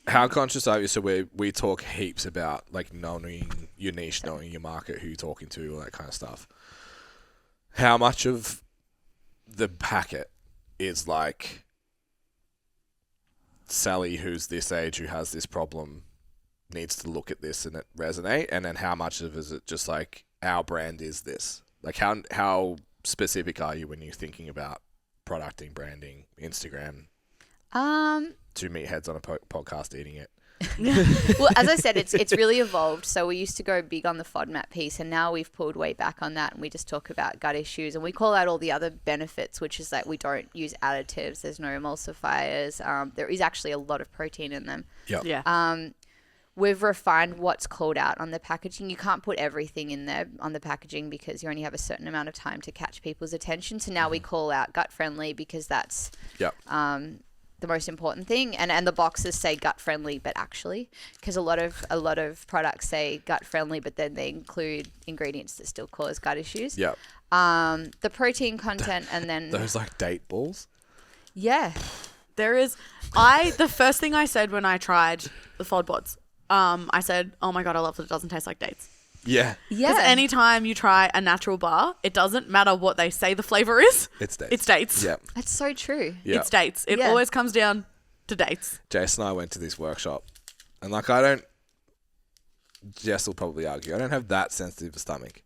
How conscious are you? So we talk heaps about like knowing your niche, knowing your market, who you're talking to, all that kind of stuff. How much of the packet is like Sally, who's this age, who has this problem, needs to look at this and it resonate, and then how much of it is it just like our brand is this? Like how specific are you when you're thinking about producting, branding, Instagram? Two meatheads on a podcast eating it. Well, as I said, it's really evolved. So we used to go big on the FODMAP piece, and now we've pulled way back on that, and we just talk about gut issues, and we call out all the other benefits, which is that we don't use additives, there's no emulsifiers, there is actually a lot of protein in them. Yep. Yeah. We've refined what's called out on the packaging. You can't put everything in there on the packaging because you only have a certain amount of time to catch people's attention. So now we call out gut friendly because that's the most important thing. And the boxes say gut friendly, but actually, because a lot of products say gut friendly, but then they include ingredients that still cause gut issues. Yeah. The protein content and then Those like date balls. yeah. There is, the first thing I said when I tried the FODBots, I said, oh my God, I love that it doesn't taste like dates. Yeah. Yeah. Because anytime you try a natural bar, it doesn't matter what they say the flavor is. It's dates. It's dates. Yeah. That's so true. Yeah. It's dates. It Yeah. always comes down to dates. Jess and I went to this workshop, and like Jess will probably argue, I don't have that sensitive a stomach,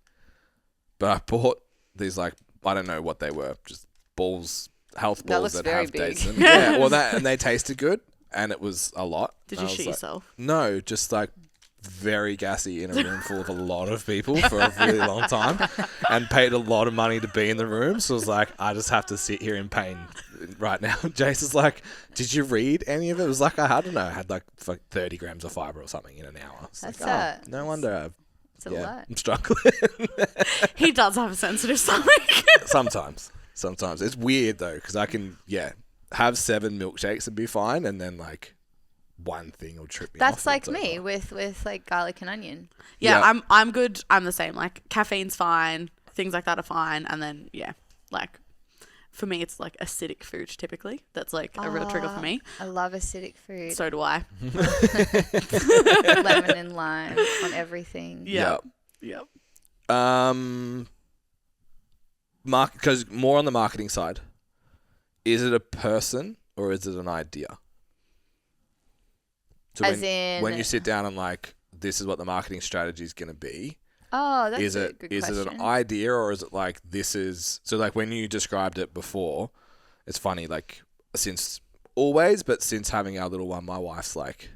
but I bought these like, I don't know what they were, just balls, health That balls looks that very have big. dates in them. Yeah, well and they tasted good, and it was a lot. Did And you I was shit like, yourself? No, just like very gassy in a room full of a lot of people for a really long time, and paid a lot of money to be in the room. So I was like, I just have to sit here in pain right now. Jace is like, did you read any of it? It was like, I don't know, I had like 30 grams of fiber or something in an hour. It's That's like, no wonder It's a lot. I'm struggling. He does have a sensitive stomach. Sometimes it's weird though, because I can have 7 milkshakes and be fine, and then like one thing will trip me off. That's like and it's me over. with like garlic and onion. Yeah, I'm good. I'm the same. Like caffeine's fine. Things like that are fine. And then, like for me, it's like acidic food typically. That's like a real trigger for me. I love acidic food. So do I. Lemon and lime on everything. Yeah. Yep. Because more on the marketing side, is it a person or is it an idea? So when you sit down and like, this is what the marketing strategy is going to be. Oh, that's Is a it good is question. it an idea, or is it like this is so like when you described it before, it's funny, like since always, but since having our little one, my wife's like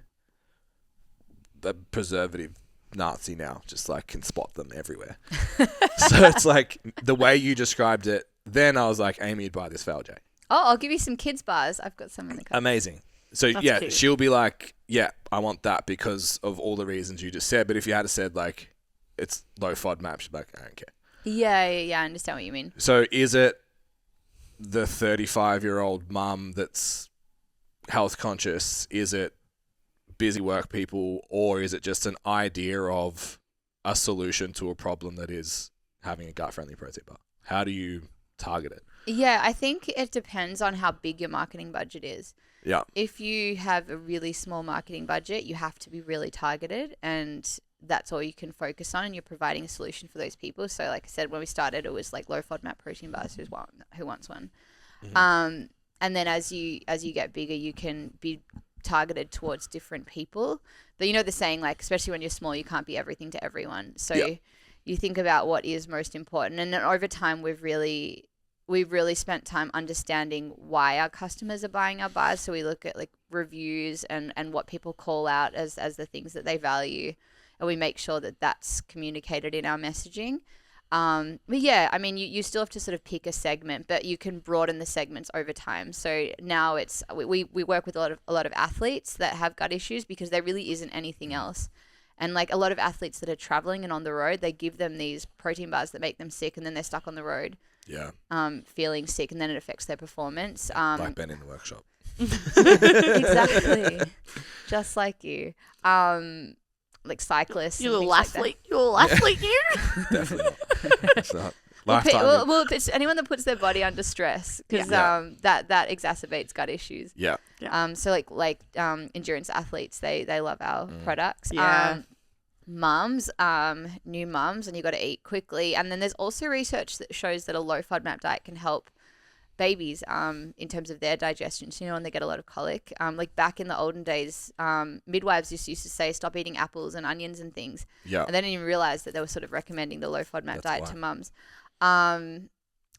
the preservative Nazi now, just like can spot them everywhere. So it's like the way you described it, then I was like, Amy, you'd buy this for LJ. Oh, I'll give you some kids bars. I've got some in the car. Amazing. So That's cute. she'll be like, yeah, I want that because of all the reasons you just said. But if you had said like it's low FODMAP, she'd be like, I don't care. Yeah, I understand what you mean. So is it the 35-year-old mum that's health conscious? Is it busy work people? Or is it just an idea of a solution to a problem that is having a gut-friendly protein bar? How do you target it? Yeah, I think it depends on how big your marketing budget is. Yeah. If you have a really small marketing budget, you have to be really targeted, and that's all you can focus on, and you're providing a solution for those people. So like I said, when we started, it was like low FODMAP protein bars, who wants one. Mm-hmm. And then as you get bigger, you can be targeted towards different people. But you know the saying, like, especially when you're small, you can't be everything to everyone. So you think about what is most important. And then over time, we've really spent time understanding why our customers are buying our bars. So we look at like reviews and what people call out as the things that they value. And we make sure that that's communicated in our messaging. But yeah, I mean, you still have to sort of pick a segment, but you can broaden the segments over time. So now it's we work with a lot of athletes that have gut issues because there really isn't anything else. And like a lot of athletes that are traveling and on the road, they give them these protein bars that make them sick, and then they're stuck on the road. Yeah. Feeling sick, and then it affects their performance. Like Ben in the workshop. Exactly. Just like you. Like cyclists. You and little things like that. athlete. You little athlete, you. Definitely not. It's not. Lifetime. Well, if it's anyone that puts their body under stress, because Yeah. that exacerbates gut issues. Yeah. So like endurance athletes, they love our products. Yeah. Mums, new mums, and you got to eat quickly. And then there's also research that shows that a low FODMAP diet can help babies in terms of their digestion. So, when they get a lot of colic, like back in the olden days, midwives used to say stop eating apples and onions and things. Yeah. And they didn't even realize that they were sort of recommending the low FODMAP That's diet why. to mums.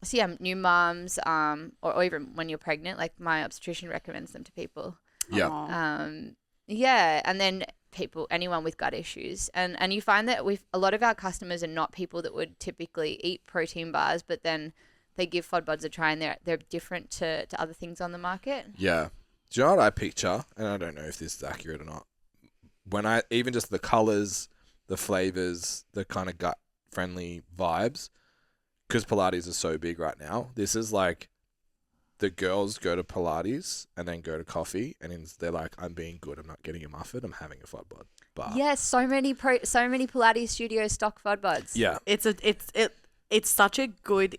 So yeah, new mums, or even when you're pregnant, like my obstetrician recommends them to people. Yeah. Aw. Yeah, and then anyone with gut issues, and you find that with a lot of our customers are not people that would typically eat protein bars, but then they give FODBODs a try, and they're different to other things on the market. Yeah. Do you know what I picture? And I don't know if this is accurate or not. When I even just the colors, the flavors, the kind of gut friendly vibes, because Pilates is so big right now. This is like the girls go to Pilates and then go to coffee, and they're like, I'm being good. I'm not getting a muffin. I'm having a FODBOD bar. Yeah, so many Pilates studios stock FODBODs. Yeah. It's such a good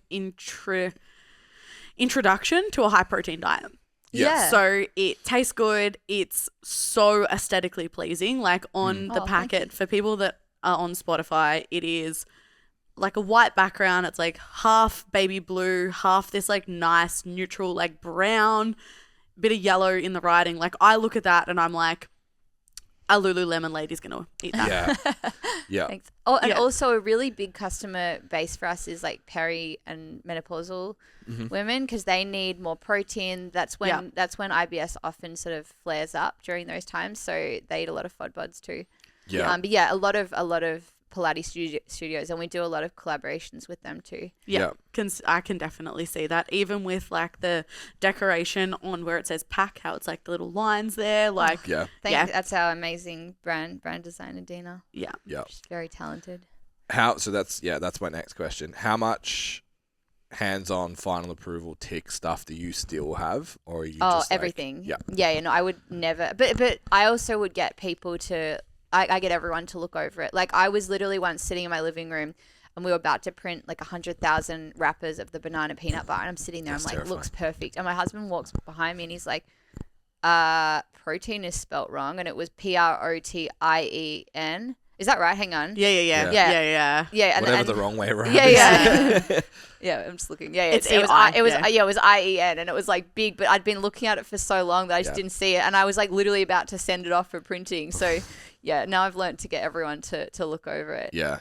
introduction to a high protein diet. Yeah. So it tastes good. It's so aesthetically pleasing. Like on the Oh, thank packet, you. for people that are on Spotify, it is like a white background. It's like half baby blue, half this like nice neutral like brown, bit of yellow in the writing. Like I look at that and I'm like, a Lululemon lady's gonna eat that. Yeah. Yeah. Thanks. Oh, and Yeah. also a really big customer base for us is like peri and menopausal women, because they need more protein. That's when IBS often sort of flares up during those times. So they eat a lot of FODBODs too. Yeah. But yeah, a lot of Pilates studios, and we do a lot of collaborations with them too. Yeah, I can definitely see that. Even with like the decoration on where it says pack, how it's like the little lines there. Like, Yeah. That's our amazing brand designer, Dina. yeah. Yeah. She's very talented. So that's my next question. How much hands-on final approval tick stuff do you still have, or are you just like- everything. Yeah. Yeah, no, I would never. But I also would get people to. I get everyone to look over it. Like I was literally once sitting in my living room, and we were about to print like 100,000 wrappers of the banana peanut bar, and I'm sitting there. That's I'm like, terrifying. looks perfect. And my husband walks behind me, and he's like, protein is spelt wrong, and it was PROTIEN. Is that right? Hang on. Yeah. Yeah, and Whatever and, the wrong way around. Yeah. Yeah, I'm just looking. Yeah, It's it was EI, it was yeah. it was IEN, and it was like big, but I'd been looking at it for so long that I just didn't see it, and I was like literally about to send it off for printing. So yeah, now I've learned to get everyone to look over it. Yeah.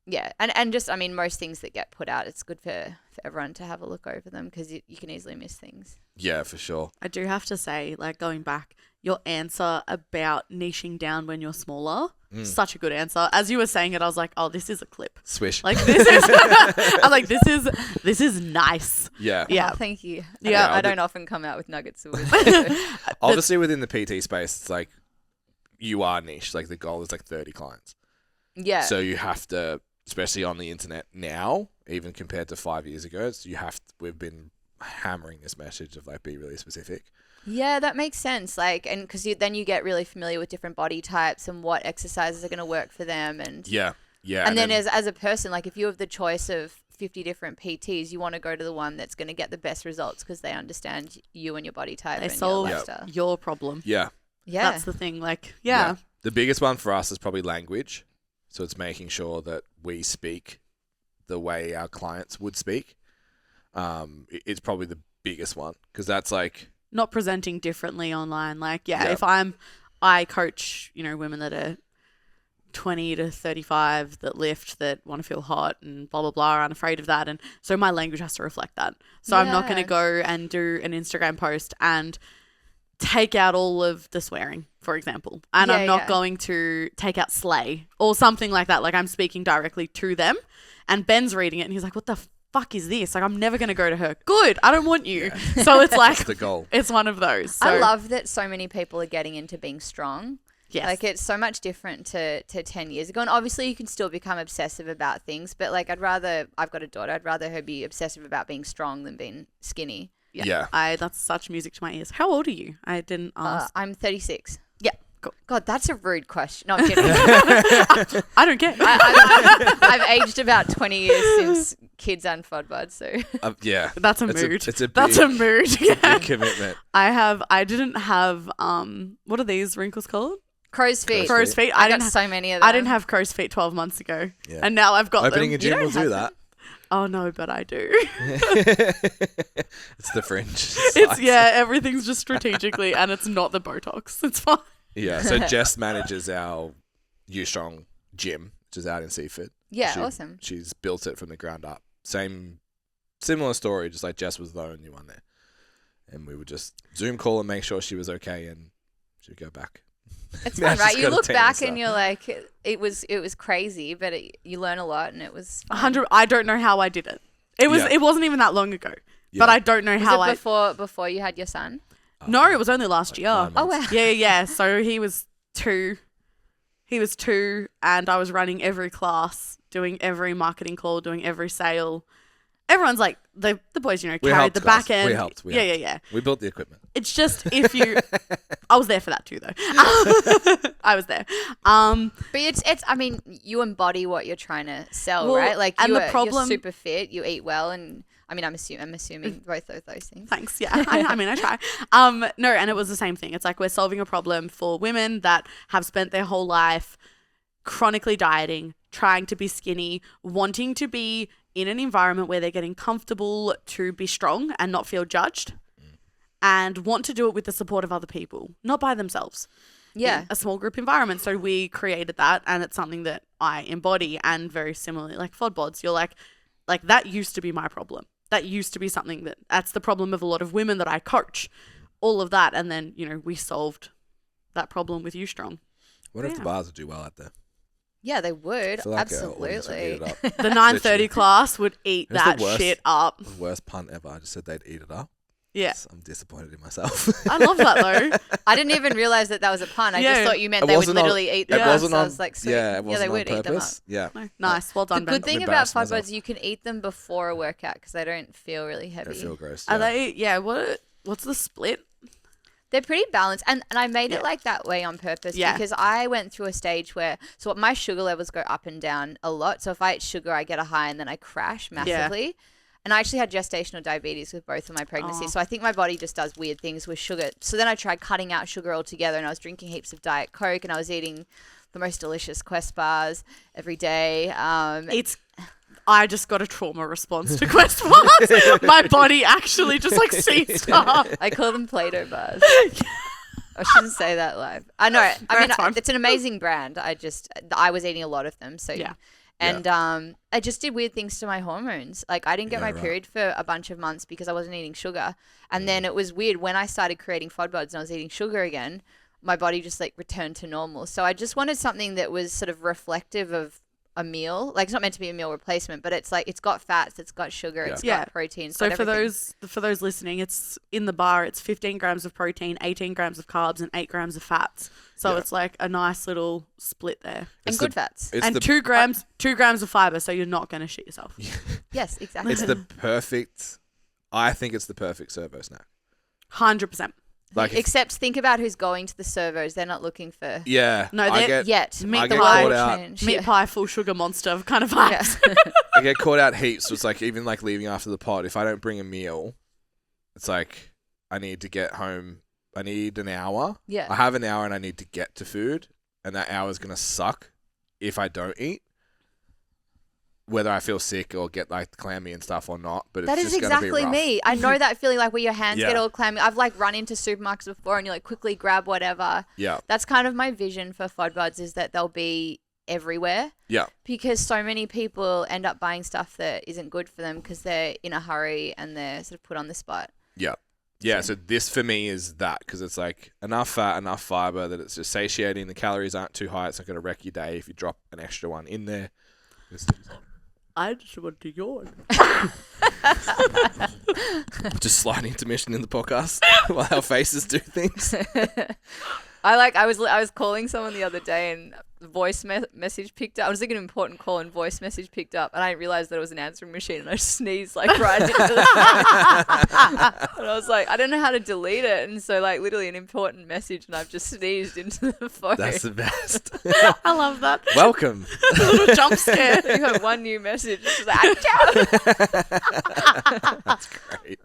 Yeah, and just I mean most things that get put out, it's good for everyone to have a look over them, because you can easily miss things. Yeah, for sure. I do have to say, like going back, your answer about niching down when you're smaller, such a good answer. As you were saying it, I was like, oh, this is a clip. Swish. Like this is, I'm like, this is nice. Yeah. Yeah. Oh, thank you. Yeah, I don't often come out with nuggets of wisdom. Obviously, within the PT space, it's like you are niche. Like the goal is like 30 clients. Yeah. So you have to, especially on the internet now, even compared to 5 years ago, we've been hammering this message of like be really specific. Yeah, that makes sense. Like, and because then you get really familiar with different body types and what exercises are going to work for them, and Yeah. Yeah. and then as a person, like if you have the choice of 50 different PTs, you want to go to the one that's going to get the best results because they understand you and your body type They and your solve lifestyle. your problem. Yeah. Yeah, That's the thing. Like, yeah. The biggest one for us is probably language. So it's making sure that we speak the way our clients would speak. It's probably the biggest one, because that's like, Not presenting differently online. Like, Yeah. if I coach, women that are 20 to 35 that lift, that want to feel hot and blah, blah, blah, are unafraid of that. And so my language has to reflect that. So I'm not going to Yeah. go and do an Instagram post and take out all of the swearing, for example. And Yeah, I'm not yeah. going to take out slay or something like that. Like I'm speaking directly to them, and Ben's reading it and he's like, what the fuck is this? Like, I'm never going to go to her. Good. I don't want you. So it's like, that's the goal. it's one of those. So, I love that so many people are getting into being strong. yes. Like it's so much different to 10 years ago. And obviously you can still become obsessive about things, but like I've got a daughter, I'd rather her be obsessive about being strong than being skinny. Yeah. That's such music to my ears. How old are you? I didn't ask. I'm 36. Yeah. God, that's a rude question. No, I'm kidding. I don't care. I've aged about 20 years since kids and FODBUD, so Yeah. That's a It's mood. it's a big, That's a mood. Yeah. big commitment. I didn't have what are these wrinkles called? crow's feet. Crow's feet. I didn't got so many of them. I didn't have crow's feet 12 months ago. Yeah. And now I've got Opening them. a gym will don't do have that. Oh no, but I do. It's the fringe. It's yeah, everything's just strategically and it's not the Botox. It's fine. Yeah, so Jess manages our U-Strong gym, which is out in Seaford. Yeah, She- awesome. She's built it from the ground up. Similar story, just like Jess was the only one there. And we would just Zoom call and make sure she was okay and she'd go back. It's Now fun, right? she's You got a look team back and and you're like, it was crazy, but you learn a lot and it was fun. 100. I don't know how I did it. It was. Yeah. It wasn't even that long ago. Yeah. But I don't know Was how it before you had your son? No, it was only last year. 9 Oh months. wow. Yeah. So he was 2. He was 2, and I was running every class, doing every marketing call, doing every sale. Everyone's like the boys, We carried helped, the guys. back end. We helped. Yeah. We built the equipment. It's just if you, I was there for that too though. I was there. But it's I mean, you embody what you're trying to sell, Well, right? Like and the you're problem- super fit, you eat well, and I mean, I'm assuming both of those things. Thanks. Yeah. I mean, I try. No, and it was the same thing. It's like we're solving a problem for women that have spent their whole life chronically dieting, trying to be skinny, wanting to be in an environment where they're getting comfortable to be strong and not feel judged, and want to do it with the support of other people, not by themselves. Yeah. In a small group environment. So we created that, and it's something that I embody. And very similarly, like FODBODs, you're like that used to be my problem. That used to be something that's the problem of a lot of women that I coach, all of that. And then, we solved that problem with U-Strong. Wonder if Yeah. the bars would do well out there. Yeah, they would. I feel like our audience would eat Absolutely. it up. The 9:30 class would eat Who's the that worst? shit up. The worst pun ever. I just said they'd eat it up. Yeah. I'm disappointed in myself. I love that though. I didn't even realize that was a pun. I Yeah. just thought you meant It they would wasn't on- literally eat It them. Yeah. wasn't So on. I was like, sweet. Yeah, it wasn't they on would eat them up. purpose. Yeah. No, nice. Well The done, Ben. good thing about embarrassed FODBUDs, myself. you can eat them before a workout because they don't feel really heavy. They feel gross. Are yeah. they? Yeah. What's the split? They're pretty balanced, and I made Yeah. it like that way on purpose Yeah. because I went through a stage where my sugar levels go up and down a lot. So if I eat sugar, I get a high and then I crash massively. And I actually had gestational diabetes with both of my pregnancies. Oh. So I think my body just does weird things with sugar. So then I tried cutting out sugar altogether, and I was drinking heaps of Diet Coke, and I was eating the most delicious Quest bars every day. I just got a trauma response to Quest bars. My body actually just like ceased up. I call them Play-Doh bars. I shouldn't say that live. I know. I mean, That's fine. it's an amazing brand. I was eating a lot of them. So Yeah. And I just did weird things to my hormones. Like I didn't get Yeah, my right. period for a bunch of months because I wasn't eating sugar. And then it was weird when I started creating FODBUDs and I was eating sugar again, my body just like returned to normal. So I just wanted something that was sort of reflective of a meal. Like it's not meant to be a meal replacement, but it's like it's got fats, it's got sugar, it's Yeah. got protein. It's So got for everything. those listening, it's in the bar. It's 15 grams of protein, 18 grams of carbs, and 8 grams of fats. So Yeah. it's like a nice little split there. and It's good the- fats. It's And the 2 grams of fiber, so you're not going to shit yourself. Yes, exactly. it's the perfect. I think it's the perfect servo snack. 100%. Like if- Except think about who's going to the servos. They're not looking for yeah, No, I they're- get yet. Meet I the get pie. caught out. Change. Meat Yeah. pie, full sugar monster kind of Yeah. vibes. I get caught out heaps. So it's like even like leaving after the pod. If I don't bring a meal, it's like I need to get home. I need an hour. Yeah. I have an hour and I need to get to food, and that hour is gonna suck if I don't eat. Whether I feel sick or get like clammy and stuff or not, but it's That is just gonna be exactly rough. me. I know that feeling like where your hands Yeah. get all clammy. I've like run into supermarkets before and you like quickly grab whatever. Yeah, That's kind of my vision for FODBUDs is that they'll be everywhere yeah, because so many people end up buying stuff that isn't good for them because they're in a hurry and they're sort of put on the spot. yeah, yeah. So this for me is that because it's like enough fat, enough fiber that it's just satiating. The calories aren't too high. It's not gonna wreck your day if you drop an extra one in there. I just want to yawn. Just slight intermission in the podcast while our faces do things. I was calling someone the other day and the voice message picked up. I was like an important call and voice message picked up, and I realized that it was an answering machine, and I sneezed like right into the phone. And I was like, I don't know how to delete it, and so like literally an important message, and I've just sneezed into the phone. That's the best. I love that. Welcome. A little jump scare. You got one new message. It's like, "Achoo!" That's great.